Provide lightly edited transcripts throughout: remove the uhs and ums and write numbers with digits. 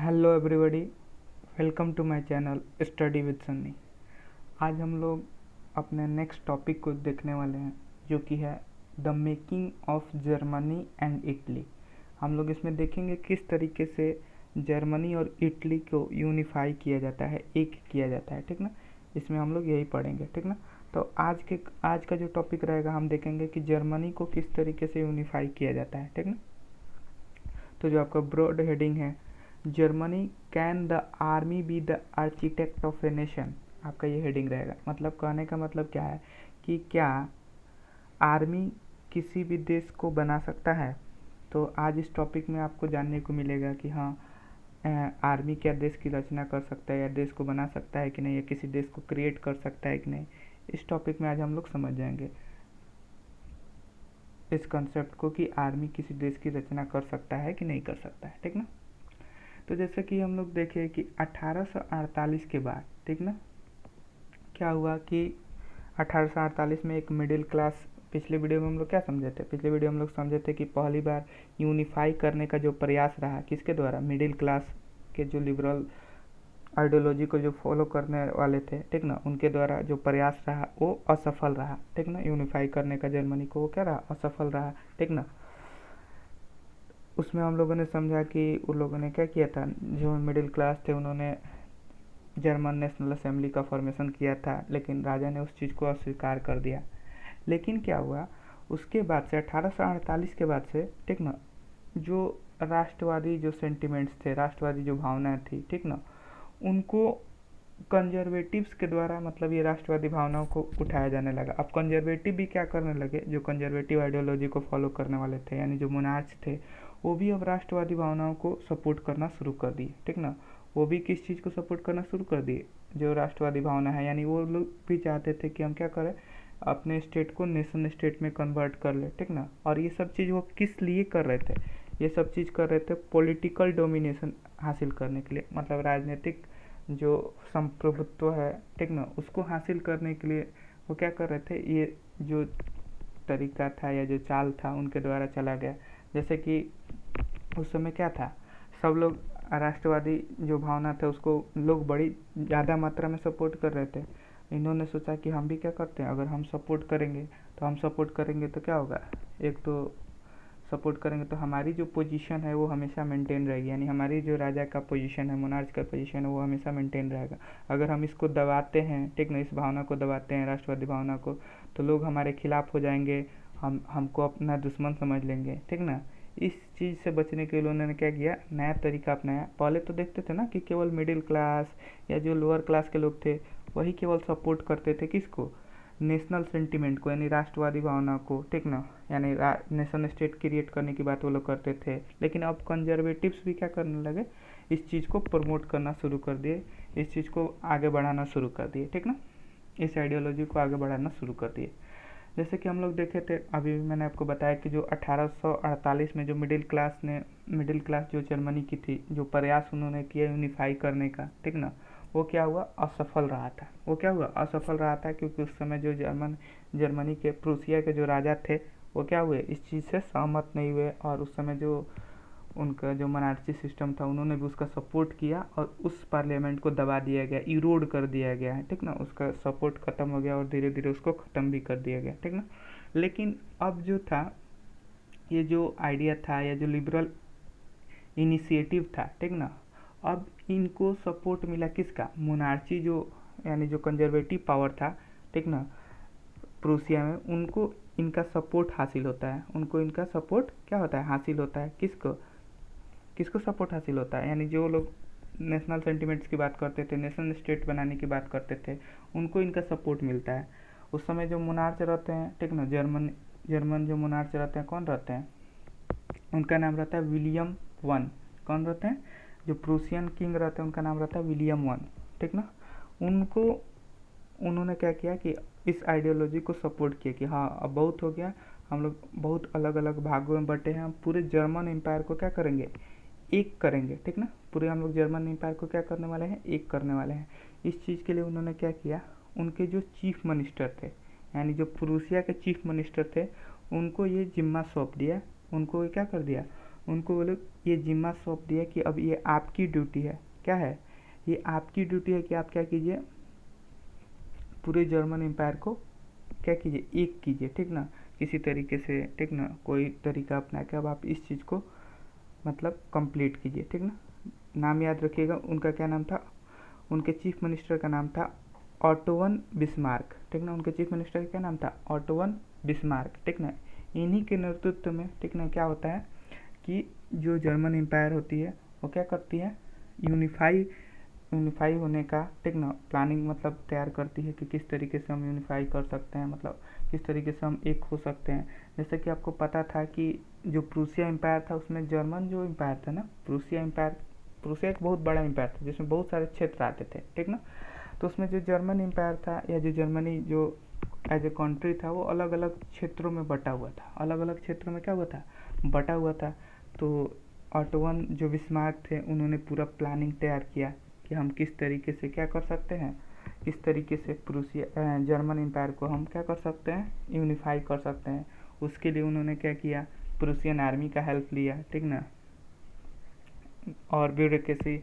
Hello everybody, welcome to my channel study with Sunny. आज हम लोग अपने नेक्स्ट टॉपिक को देखने वाले हैं, जो कि है the making of Germany and Italy. हम लोग इसमें देखेंगे किस तरीके से जर्मनी और इटली को यूनिफाई किया जाता है, एक किया जाता है, ठीक ना। इसमें हम लोग यही पढ़ेंगे, ठीक ना। तो आज का जो टॉपिक रहेगा, हम देखेंगे कि जर्मनी को किस तरीके से यूनिफाई किया जाता है, ठीक ना। तो जो आपका ब्रॉड हेडिंग है, Germany can the army be the architect of a nation, आपका ये हेडिंग रहेगा। मतलब कहने का मतलब क्या है कि क्या आर्मी किसी भी देश को बना सकता है। तो आज इस टॉपिक में आपको जानने को मिलेगा कि हाँ, आर्मी क्या देश की रचना कर सकता है या देश को बना सकता है कि नहीं, या किसी देश को क्रिएट कर सकता है कि नहीं। इस टॉपिक में आज हम लोग समझ जाएंगे इस कंसेप्ट को कि आर्मी किसी देश की रचना कर सकता है कि नहीं कर सकता है, ठीक ना। तो जैसे कि हम लोग देखें कि 1848 के बाद, ठीक ना, क्या हुआ कि 1848 में एक मिडिल क्लास, पिछले वीडियो में हम लोग क्या समझे थे, पिछले वीडियो में हम लोग समझे थे कि पहली बार यूनिफाई करने का जो प्रयास रहा, किसके द्वारा, मिडिल क्लास के जो लिबरल आइडियोलॉजी को जो फॉलो करने वाले थे, ठीक ना, उनके द्वारा जो प्रयास रहा वो असफल रहा, ठीक ना। यूनिफाई करने का जर्मनी को वो क्या रहा, असफल रहा, ठीक ना। उसमें हम लोगों ने समझा कि उन लोगों ने क्या किया था, जो मिडिल क्लास थे उन्होंने जर्मन नेशनल असेंबली का फॉर्मेशन किया था, लेकिन राजा ने उस चीज़ को अस्वीकार कर दिया। लेकिन क्या हुआ, उसके बाद से 1848 के बाद से, ठीक ना, जो राष्ट्रवादी जो सेंटिमेंट्स थे, राष्ट्रवादी जो भावनाएं थी, ठीक ना, उनको कंजर्वेटिव्स के द्वारा, मतलब ये राष्ट्रवादी भावनाओं को उठाया जाने लगा। अब कंजर्वेटिव भी क्या करने लगे, जो कंजर्वेटिव आइडियोलॉजी को फॉलो करने वाले थे, यानी जो मोनार्च थे, वो भी अब राष्ट्रवादी भावनाओं को सपोर्ट करना शुरू कर दिए, ठीक ना। वो भी किस चीज़ को सपोर्ट करना शुरू कर दिए, जो राष्ट्रवादी भावना है, यानी वो लोग भी चाहते थे कि हम क्या करें, अपने स्टेट को नेशन स्टेट में कन्वर्ट कर ले, ठीक ना। और ये सब चीज़ वो किस लिए कर रहे थे, ये सब चीज़ कर रहे थे पॉलिटिकल डोमिनेशन हासिल करने के लिए, मतलब राजनीतिक जो संप्रभुत्व है, ठीक ना, उसको हासिल करने के लिए वो क्या कर रहे थे, ये जो तरीका था या जो चाल था उनके द्वारा चला गया। जैसे कि उस समय क्या था, सब लोग राष्ट्रवादी जो भावना था उसको लोग बड़ी ज़्यादा मात्रा में सपोर्ट कर रहे थे। इन्होंने सोचा कि हम भी क्या करते हैं, अगर हम सपोर्ट करेंगे तो क्या होगा, एक तो सपोर्ट करेंगे तो हमारी जो पोजीशन है वो हमेशा मेंटेन रहेगी, यानी हमारी जो राजा का पोजीशन है, मोनार्च का पोजीशन है, वो हमेशा मेंटेन रहेगा। अगर हम इसको दबाते हैं, ठीक ना, इस भावना को दबाते हैं, राष्ट्रवादी भावना को, तो लोग हमारे खिलाफ हो जाएंगे, हमको अपना दुश्मन समझ लेंगे, ठीक ना। इस चीज़ से बचने के लिए उन्होंने क्या किया, नया तरीका अपनाया। पहले तो देखते थे ना कि केवल मिडिल क्लास या जो लोअर क्लास के लोग थे वही केवल सपोर्ट करते थे किसको, नेशनल सेंटिमेंट को, यानी राष्ट्रवादी भावना को, ठीक ना, यानी नेशन स्टेट क्रिएट करने की बात वो लोग करते थे। लेकिन अब कंजर्वेटिव्स भी क्या करने लगे, इस चीज़ को प्रमोट करना शुरू कर दिए, इस चीज़ को आगे बढ़ाना शुरू कर दिए, ठीक ना, इस आइडियोलॉजी को आगे बढ़ाना शुरू कर दिए। जैसे कि हम लोग देखे थे, अभी मैंने आपको बताया कि जो 1848 में जो मिडिल क्लास जो जर्मनी की थी, जो प्रयास उन्होंने किया यूनिफाई करने का, ठीक ना, वो क्या हुआ, असफल रहा था। वो क्या हुआ, असफल रहा था, क्योंकि उस समय जो जर्मनी के प्रूसिया के जो राजा थे वो क्या हुए, इस चीज़ से सहमत नहीं हुए। और उस समय जो उनका जो मनार्ची सिस्टम था, उन्होंने भी उसका सपोर्ट किया और उस पार्लियामेंट को दबा दिया गया, इरोड कर दिया गया है, ठीक ना। उसका सपोर्ट खत्म हो गया और धीरे धीरे उसको ख़त्म भी कर दिया गया, ठीक ना। लेकिन अब जो था, ये जो आइडिया था या जो लिबरल इनिशिएटिव था, ठीक ना, अब इनको सपोर्ट मिला किसका, मोनार्ची जो, यानी जो कंजर्वेटिव पावर था, ठीक ना, प्रूसिया में, उनको इनका सपोर्ट हासिल होता है, उनको इनका सपोर्ट क्या होता है, हासिल होता है। किसको किसको सपोर्ट हासिल होता है, यानी जो लोग नेशनल सेंटिमेंट्स की बात करते थे, नेशनल स्टेट बनाने की बात करते थे, उनको इनका सपोर्ट मिलता है। उस समय जो मोनार्च रहते हैं, ठीक ना, जर्मन जो मोनार्च रहते हैं, कौन रहते हैं, उनका नाम रहता है विलियम वन। कौन रहते हैं, जो प्रूसियन किंग रहते हैं उनका नाम रहता है विलियम वन, ठीक ना। उनको उन्होंने क्या किया कि इस आइडियोलॉजी को सपोर्ट किया कि हाँ, अब बहुत हो गया, हम लोग बहुत अलग अलग भागों में बटे हैं, हम पूरे जर्मन एम्पायर को क्या करेंगे, एक करेंगे, ठीक ना। पूरे हम लोग जर्मन एम्पायर को क्या करने वाले हैं, एक करने वाले हैं। इस चीज़ के लिए उन्होंने क्या किया, उनके जो चीफ मिनिस्टर थे, यानी जो प्रूसिया के चीफ मिनिस्टर थे, उनको ये जिम्मा सौंप दिया, उनको क्या कर दिया, उनको वो लोग ये जिम्मा सौंप दिया कि अब ये आपकी ड्यूटी है। क्या है? ये आपकी ड्यूटी है कि आप क्या कीजिए, पूरे जर्मन एम्पायर को क्या कीजिए, एक कीजिए, ठीक ना, किसी तरीके से, ठीक ना, कोई तरीका अपना के अब आप इस चीज़ को मतलब कंप्लीट कीजिए, ठीक ना। नाम याद रखिएगा, उनका क्या नाम था, उनके चीफ मिनिस्टर का नाम था ऑटोवन बिस्मार्क, ठीक ना। उनके चीफ मिनिस्टर का क्या नाम था, ऑटोवन बिस्मार्क, ठीक ना। इन्हीं के नेतृत्व में, ठीक ना, क्या होता है कि जो जर्मन एम्पायर होती है वो क्या करती है, यूनिफाई होने का, ठीक ना, प्लानिंग मतलब तैयार करती है कि किस तरीके से हम यूनिफाई कर सकते हैं, मतलब किस तरीके से हम एक हो सकते हैं। जैसे कि आपको पता था कि जो प्रूसिया एम्पायर था उसमें जर्मन जो एम्पायर था ना, प्रूसिया एक बहुत बड़ा एम्पायर था जिसमें बहुत सारे क्षेत्र आते थे, ठीक ना। तो उसमें जो जर्मन एम्पायर था या जो जर्मनी जो एज ए कंट्री था वो अलग अलग क्षेत्रों में बटा हुआ था, अलग अलग क्षेत्रों में क्या हुआ था, बटा हुआ था। तो ऑटोवन जो बिस्मार्क थे उन्होंने पूरा प्लानिंग तैयार किया कि हम किस तरीके से क्या कर सकते हैं, किस तरीके से प्रूसिया जर्मन एम्पायर को हम क्या कर सकते हैं, यूनिफाई कर सकते हैं। उसके लिए उन्होंने क्या किया, प्रूसियन आर्मी का हेल्प लिया, ठीक ना, और ब्यूरोक्रेसी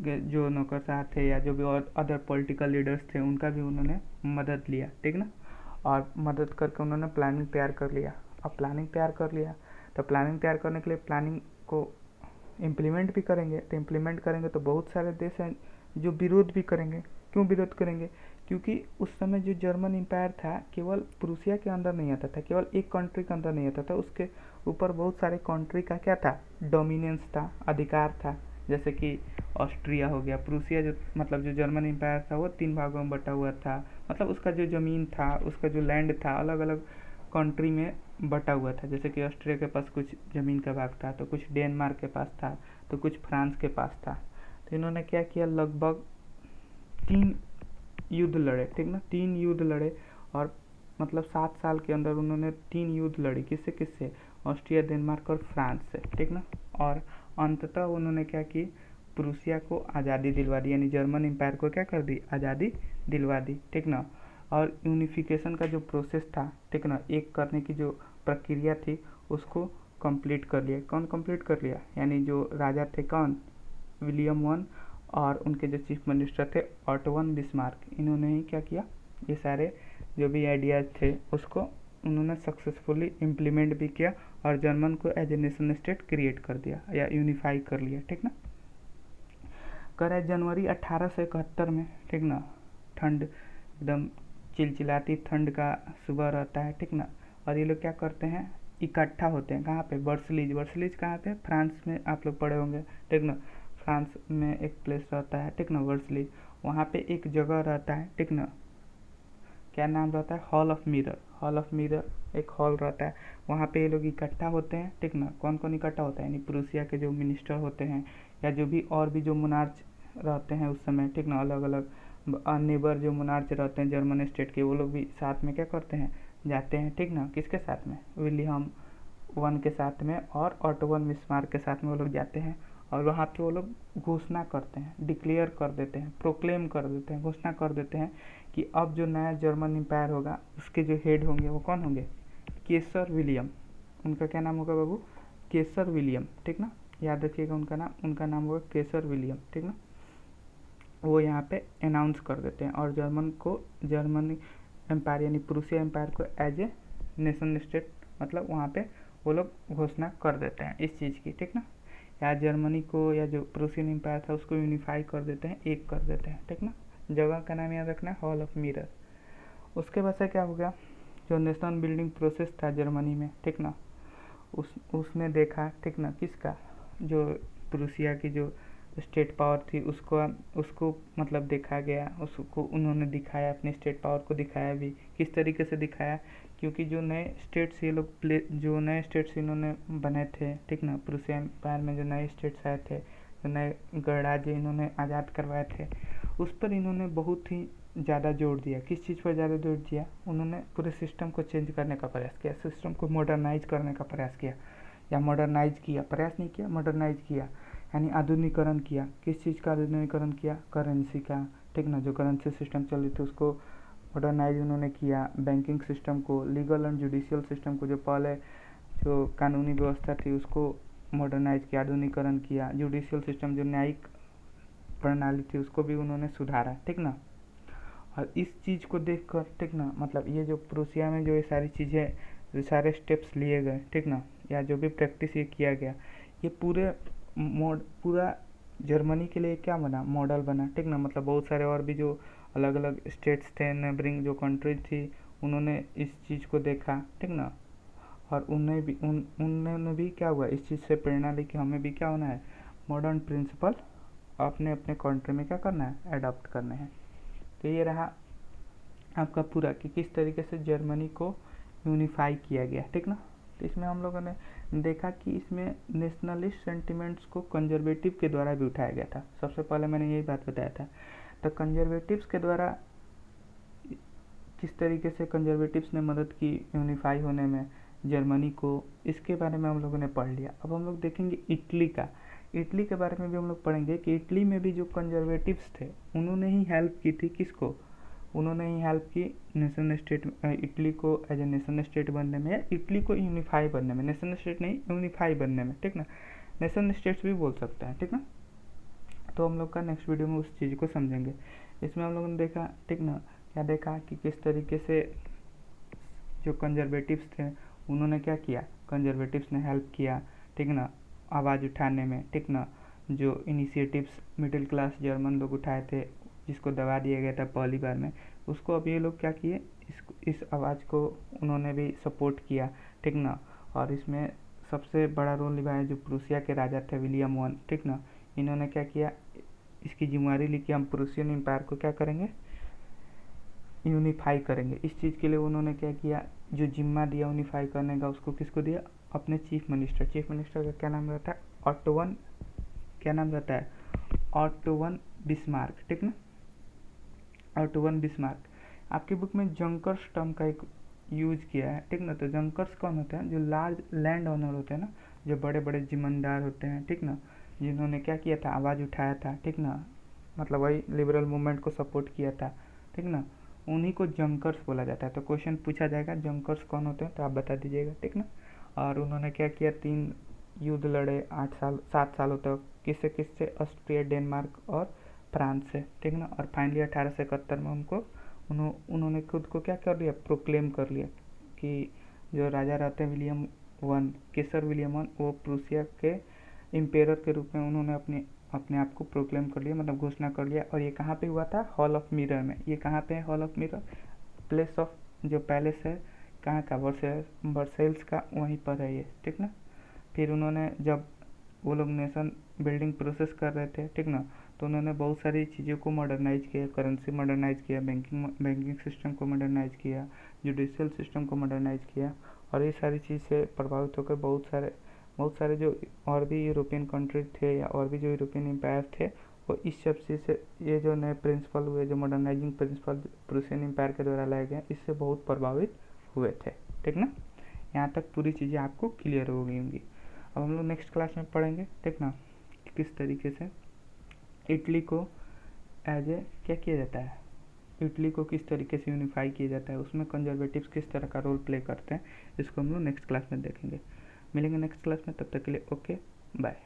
जो नौकरशाह थे या जो भी और अदर पॉलिटिकल लीडर्स थे उनका भी उन्होंने मदद लिया, ठीक ना। और मदद करके उन्होंने प्लानिंग तैयार कर लिया। अब प्लानिंग तैयार कर लिया तो प्लानिंग तैयार करने के लिए प्लानिंग को इम्प्लीमेंट भी करेंगे, तो इम्प्लीमेंट करेंगे तो बहुत सारे देश हैं जो विरोध भी करेंगे। क्यों विरोध करेंगे? क्योंकि उस समय जो जर्मन एम्पायर था केवल प्रूसिया के अंदर नहीं आता था, केवल एक कंट्री के अंदर नहीं आता था, उसके ऊपर बहुत सारे कंट्री का क्या था, डोमिनेंस था, अधिकार था। जैसे कि ऑस्ट्रिया हो गया, प्रूसिया जो मतलब जो जर्मन एम्पायर था वो 3 भागों में बटा हुआ था, मतलब उसका जो ज़मीन था, उसका जो लैंड था अलग अलग कंट्री में बटा हुआ था। जैसे कि ऑस्ट्रिया के पास कुछ ज़मीन का भाग था, तो कुछ डेनमार्क के पास था, तो कुछ फ्रांस के पास था। तो इन्होंने क्या किया, लगभग 3 युद्ध लड़े, ठीक ना, 3 युद्ध लड़े। और मतलब 7 साल के अंदर उन्होंने 3 युद्ध लड़ी, किससे किससे, ऑस्ट्रिया, डेनमार्क और फ्रांस से, ठीक ना। और अंततः उन्होंने क्या की, प्रूसिया को आज़ादी दिलवा दी, यानी जर्मन एम्पायर को क्या कर दी, आज़ादी दिलवा दी, ठीक ना। और यूनिफिकेशन का जो प्रोसेस था, ठीक ना, एक करने की जो प्रक्रिया थी उसको कंप्लीट कर लिया। कौन कंप्लीट कर लिया, यानी जो राजा थे कौन, विलियम वन, और उनके जो चीफ मिनिस्टर थे ऑटोवन बिस्मार्क, इन्होंने ही क्या किया, ये सारे जो भी आइडियाज़ थे उसको उन्होंने सक्सेसफुली इम्प्लीमेंट भी किया और जर्मन को as a nation state create कर दिया या यूनिफाई कर लिया, ठीक ना। कर है जनवरी 1871 में, ठीक ना, ठंड एकदम चिलचिलाती ठंड का सुबह रहता है, ठीक ना। और ये लोग क्या करते हैं, इकट्ठा होते हैं कहाँ पे, वर्सलीज। वर्सलीज कहाँ पे, फ्रांस में, आप लोग पढ़े होंगे, ठीक ना। फ्रांस में एक प्लेस रहता है, ठीक ना, वर्सलीज। वहाँ पे एक जगह रहता है, ठीक ना, क्या नाम रहता है, hall of mirror. Hall of mirror एक हॉल रहता है, वहाँ पे ये लोग इकट्ठा होते हैं, ठीक ना। कौन कौन इकट्ठा होता है, यानी प्रूसिया के जो मिनिस्टर होते हैं या जो भी और भी जो मुनार्च रहते हैं उस समय, ठीक ना, अलग अलग नेबर जो मुनार्च रहते हैं जर्मन स्टेट के, वो लोग भी साथ में क्या करते हैं, जाते हैं, ठीक ना। किसके साथ में, विलियम वन के साथ में और ऑटोवन बिस्मार्क के साथ में वो लोग जाते हैं। और वहाँ पे वो लोग घोषणा करते हैं, डिक्लेयर कर देते हैं, प्रोक्लेम कर देते हैं, घोषणा कर देते हैं कि अब जो नया जर्मन एम्पायर होगा उसके जो हेड होंगे वो कौन होंगे, केसर विलियम। उनका क्या नाम होगा बाबू, केसर विलियम, ठीक ना, याद रखिएगा उनका नाम होगा केसर विलियम, ठीक ना। वो यहाँ पे अनाउंस कर देते हैं और जर्मनी एम्पायर यानी प्रूसिया एम्पायर को एज ए नेशन स्टेट मतलब वहाँ पे वो लोग घोषणा कर देते हैं इस चीज़ की, ठीक ना। या जर्मनी को या जो प्रूसियन एम्पायर था उसको यूनिफाई कर देते हैं, एक कर देते हैं, ठीक ना। जगह का नाम याद रखना है, हॉल ऑफ मिरर। उसके बाद से क्या हो गया, जो नेशन बिल्डिंग प्रोसेस था जर्मनी में, ठीक ना, उसने देखा, ठीक ना, किसका, जो प्रूसिया की जो स्टेट पावर थी उसको मतलब देखा गया, उसको उन्होंने दिखाया, अपने स्टेट पावर को दिखाया भी। किस तरीके से दिखाया, क्योंकि जो नए स्टेट्स ये लोग जो नए स्टेट्स इन्होंने बने थे, ठीक ना, प्रूसिया एम्पायर में जो नए स्टेट्स आए थे, जो नए गणराज्य इन्होंने आज़ाद करवाए थे, उस पर इन्होंने बहुत ही ज़्यादा जोर दिया। किस चीज़ पर ज़्यादा जोर दिया, उन्होंने पूरे सिस्टम को चेंज करने का प्रयास किया, सिस्टम को मॉडर्नाइज करने का प्रयास किया, या मॉडर्नाइज किया, प्रयास नहीं किया, मॉडर्नाइज किया, यानी आधुनिकीकरण किया। किस चीज़ का आधुनिकीकरण किया, करेंसी का, ठीक ना, जो करेंसी सिस्टम चल रही थी उसको मॉडर्नाइज उन्होंने किया। बैंकिंग सिस्टम को, लीगल एंड जुडिशियल सिस्टम को, जो पहले जो कानूनी व्यवस्था थी उसको मॉडर्नाइज किया, आधुनिकरण किया। जुडिशियल सिस्टम जो न्यायिक प्रणाली थी उसको भी उन्होंने सुधारा, ठीक ना। और इस चीज़ को देखकर, ठीक ना, मतलब ये जो प्रूसिया में जो ये सारी चीज़ें, जो सारे स्टेप्स लिए गए, ठीक ना, या जो भी प्रैक्टिस ये किया गया, ये पूरा जर्मनी के लिए क्या बना, मॉडल बना, ठीक ना। मतलब बहुत सारे और भी जो अलग अलग स्टेट्स थे, नेबरिंग जो कंट्रीज थी, उन्होंने इस चीज़ को देखा, ठीक ना। और उन्होंने भी क्या हुआ, इस चीज़ से प्रेरणा ली कि हमें भी क्या होना है, मॉडर्न प्रिंसिपल अपने अपने कंट्री में क्या करना है, अडॉप्ट करने हैं। तो ये रहा आपका पूरा कि किस तरीके से जर्मनी को यूनिफाई किया गया, ठीक ना। तो इसमें हम लोगों ने देखा कि इसमें नेशनलिस्ट सेंटिमेंट्स को कंजर्वेटिव के द्वारा भी उठाया गया था। सबसे पहले मैंने यही बात बताया था। तो कंजर्वेटिव्स के द्वारा किस तरीके से कंजर्वेटिव्स ने मदद की यूनिफाई होने में जर्मनी को, इसके बारे में हम लोगों ने पढ़ लिया। अब हम लोग देखेंगे इटली के बारे में भी हम लोग पढ़ेंगे कि इटली में भी जो कंजर्वेटिव्स थे उन्होंने ही हेल्प की थी, किसको, उन्होंने ही हेल्प की नेशनल स्टेट, इटली को एज ए नेशनल स्टेट बनने में, या इटली को यूनिफाई बनने में, नेशनल स्टेट नहीं यूनिफाई बनने में, ठीक ना। नेशनल स्टेट्स भी बोल सकते हैं, ठीक ना। तो हम लोग का नेक्स्ट वीडियो में उस चीज़ को समझेंगे। इसमें हम लोगों ने देखा, ठीक ना, क्या देखा कि किस तरीके से जो कंजर्वेटिव्स थे उन्होंने क्या किया, कंजर्वेटिव्स ने हेल्प किया, ठीक ना, आवाज़ उठाने में, ठीक ना। जो इनिशिएटिव्स मिडिल क्लास जर्मन लोग उठाए थे, जिसको दबा दिया गया था पहली बार में, उसको अब ये लोग क्या किए, इस आवाज़ को उन्होंने भी सपोर्ट किया, ठीक ना। और इसमें सबसे बड़ा रोल निभाया जो प्रूसिया के राजा थे, विलियम वन, ठीक ना। इन्होंने क्या किया, इसकी जिम्मेदारी ली कि हम प्रूसियन एम्पायर को क्या करेंगे, यूनिफाई करेंगे। इस चीज़ के लिए उन्होंने क्या किया, जो जिम्मा दिया यूनिफाई करने का, उसको किसको दिया, अपने चीफ मिनिस्टर का क्या नाम रहता है, ऑटोवन, क्या नाम रहता है, ऑटोवन बिस्मार्क, ठीक ना, ऑटोवन बिस्मार्क। आपकी बुक में जंकर्स टर्म का एक यूज किया है, ठीक ना। तो जंकर्स कौन होते हैं, जो लार्ज लैंड ओनर होते हैं ना, जो बड़े बड़े जिम्मेदार होते हैं, ठीक ना, जिन्होंने क्या किया था, आवाज़ उठाया था, ठीक ना, मतलब वही लिबरल मूवमेंट को सपोर्ट किया था, ठीक ना, उन्हीं को जंकर्स बोला जाता है। तो क्वेश्चन पूछा जाएगा जंकर्स कौन होते हैं, तो आप बता दीजिएगा, ठीक ना। और उन्होंने क्या किया, 3 युद्ध लड़े, 7 सालों तक, किससे, ऑस्ट्रिया, डेनमार्क और फ्रांस से, ठीक ना। और फाइनली 1871 में उन्होंने खुद को क्या कर लिया, प्रोक्लेम कर लिया कि जो राजा रहते हैं विलियम वन, केसर विलियम वन, वो प्रूसिया के इम्पेरर के रूप में उन्होंने अपने आप को प्रोक्लेम कर लिया, मतलब घोषणा कर लिया। और ये कहाँ पे हुआ था, हॉल ऑफ मिरर में। ये कहाँ पे है, hall of mirror, place of, जो पैलेस है कहाँ का, वर्सेल्स का, वहीं पर है ये, ठीक ना। फिर उन्होंने, जब वो लोग नेशन बिल्डिंग प्रोसेस कर रहे थे, ठीक ना, तो उन्होंने बहुत सारी चीज़ों को मॉडर्नाइज किया, करेंसी मॉडर्नाइज किया, बैंकिंग सिस्टम को मॉडर्नाइज किया, जुडिशियल सिस्टम को मॉडर्नाइज किया। और ये सारी चीज़ से प्रभावित होकर बहुत सारे जो और भी यूरोपियन कंट्रीज थे, या और भी जो यूरोपियन एम्पायर थे, वो इस सब चीज़ से, ये जो नए प्रिंसिपल हुए, जो मॉडर्नाइजिंग प्रिंसिपल प्रूसियन एम्पायर के द्वारा लाए गए, इससे बहुत प्रभावित हुए थे, ठीक ना। यहाँ तक पूरी चीज़ें आपको क्लियर हो गई होंगी। अब हम लोग नेक्स्ट क्लास में पढ़ेंगे, ठीक ना, किस तरीके से इटली को एज ए क्या किया जाता है, इटली को किस तरीके से यूनिफाई किया जाता है, उसमें कंजर्वेटिव्स किस तरह का रोल प्ले करते हैं, इसको हम लोग नेक्स्ट क्लास में देखेंगे। मिलेंगे नेक्स्ट क्लास में, तब तक के लिए ओके बाय।